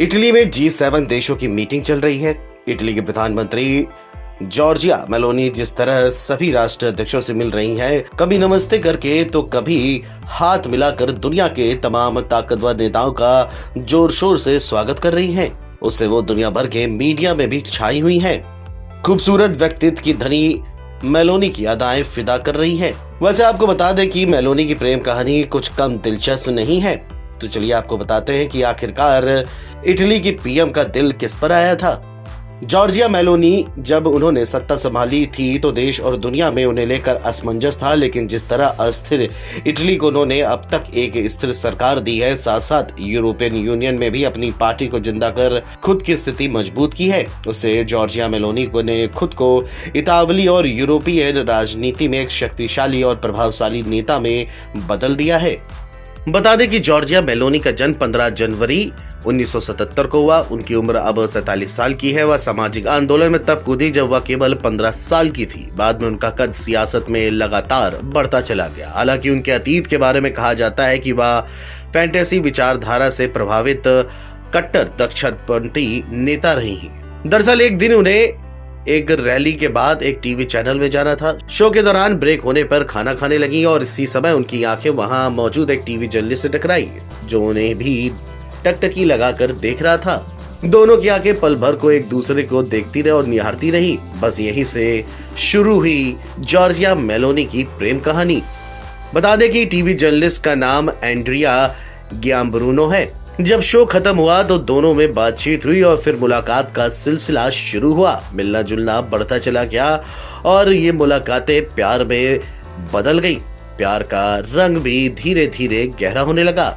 Italy में G7 देशों की मीटिंग चल रही है। इटली के प्रधानमंत्री जॉर्जिया मेलोनी जिस तरह सभी राष्ट्र अध्यक्षों से मिल रही हैं, कभी नमस्ते करके तो कभी हाथ मिलाकर दुनिया के तमाम ताकतवर नेताओं का जोर शोर से स्वागत कर रही हैं। उससे वो दुनिया भर के मीडिया में भी छाई हुई हैं। खूबसूरत व्यक्तित्व की धनी मेलोनी की अदाएं फिदा कर रही हैं। वैसे आपको बता दें कि मेलोनी की प्रेम कहानी कुछ कम दिलचस्प नहीं है। तो चलिए आपको बताते हैं कि आखिरकार इटली की पीएम का दिल किस पर आया था। जॉर्जिया मेलोनी जब उन्होंने सत्ता संभाली थी तो देश और दुनिया में उन्हें लेकर असमंजस था, लेकिन जिस तरह अस्थिर इटली को उन्होंने अब तक एक स्थिर सरकार दी है, साथ साथ यूरोपियन यूनियन में भी अपनी पार्टी को जिंदा कर खुद की स्थिति मजबूत की है, उससे जॉर्जिया मेलोनी ने खुद को इतावली और यूरोपीय राजनीति में एक शक्तिशाली और प्रभावशाली नेता में बदल दिया है। बता दें कि जॉर्जिया मेलोनी का जन्म 15 जनवरी 1977 को हुआ। उनकी उम्र अब 47 साल की है। वह सामाजिक आंदोलन में तब कूदी जब वह केवल 15 साल की थी। बाद में उनका कद सियासत में लगातार बढ़ता चला गया। हालांकि उनके अतीत के बारे में कहा जाता है कि वह फैंटेसी विचारधारा से प्रभावित कट्टर दक्षिणपंथी नेता रही हैं। दरअसल एक दिन उन्हें एक रैली के बाद एक टीवी चैनल में जाना था। शो के दौरान ब्रेक होने पर खाना खाने लगी और इसी समय उनकी आंखें वहां मौजूद एक टीवी जर्नलिस्ट से टकराई, जो उन्हें भी टकटकी लगाकर देख रहा था। दोनों की आंखें पल भर को एक दूसरे को देखती रही और निहारती रही। बस यहीं से शुरू हुई जॉर्जिया मेलोनी की प्रेम कहानी। बता दें कि टीवी जर्नलिस्ट का नाम एंड्रिया गियाम्ब्रूनो है। जब शो खत्म हुआ तो दोनों में बातचीत हुई और फिर मुलाकात का सिलसिला शुरू हुआ। मिलना जुलना बढ़ता चला गया और ये मुलाकातें प्यार में बदल गई। प्यार का रंग भी धीरे धीरे गहरा होने लगा।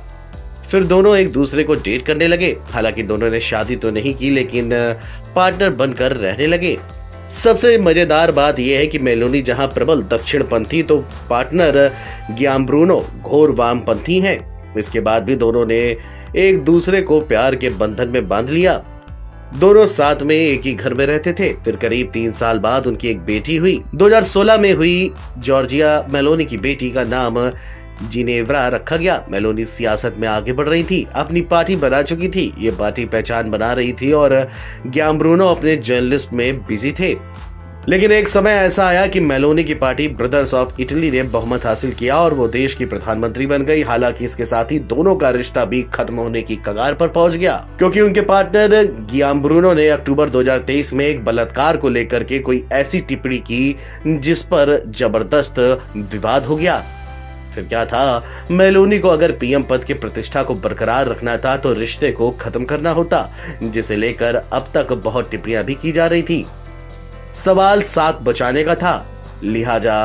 फिर दोनों एक दूसरे को डेट करने लगे। हालांकि दोनों ने शादी तो नहीं की, लेकिन पार्टनर बनकर रहने लगे। सबसे मजेदार बात यह है कि मेलोनी जहां प्रबल दक्षिणपंथी तो पार्टनर गियाम्ब्रूनो घोर वामपंथी हैं। इसके बाद भी दोनों ने एक दूसरे को प्यार के बंधन में बांध लिया। दोनों साथ में एक ही घर में रहते थे। फिर करीब 3 साल बाद उनकी एक बेटी हुई। 2016 में हुई जॉर्जिया मेलोनी की बेटी का नाम जिनेव्रा रखा गया। मेलोनी सियासत में आगे बढ़ रही थी, अपनी पार्टी बना चुकी थी। ये पार्टी पहचान बना रही थी और गियाम्ब्रूनो अपने जर्नलिस्ट में बिजी थे। लेकिन एक समय ऐसा आया कि मेलोनी की पार्टी ब्रदर्स ऑफ इटली ने बहुमत हासिल किया और वो देश की प्रधानमंत्री बन गई। हालांकि इसके साथ ही दोनों का रिश्ता भी खत्म होने की कगार पर पहुंच गया, क्योंकि उनके पार्टनर गियाम्ब्रूनो ने अक्टूबर 2023 में एक बलात्कार को लेकर के कोई ऐसी टिप्पणी की जिस पर जबरदस्त विवाद हो गया। फिर क्या था, मेलोनी को अगर पीएम पद की प्रतिष्ठा को बरकरार रखना था तो रिश्ते को खत्म करना होता, जिसे लेकर अब तक बहुत टिप्पणियां भी की जा रही थी। सवाल साख बचाने का था, लिहाजा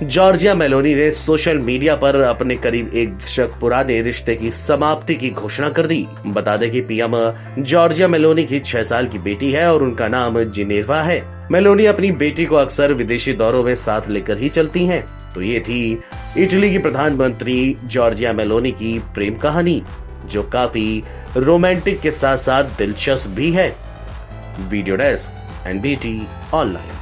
जॉर्जिया मेलोनी ने सोशल मीडिया पर अपने करीब 1 दशक पुराने रिश्ते की समाप्ति की घोषणा कर दी। बता दें कि पीएम जॉर्जिया मेलोनी की 6 साल की बेटी है और उनका नाम जिनेवा है। मेलोनी अपनी बेटी को अक्सर विदेशी दौरों में साथ लेकर ही चलती हैं। तो ये थी इटली की प्रधानमंत्री जॉर्जिया मेलोनी की प्रेम कहानी, जो काफी रोमांटिक के साथ साथ दिलचस्प भी है। Video desk NBT online.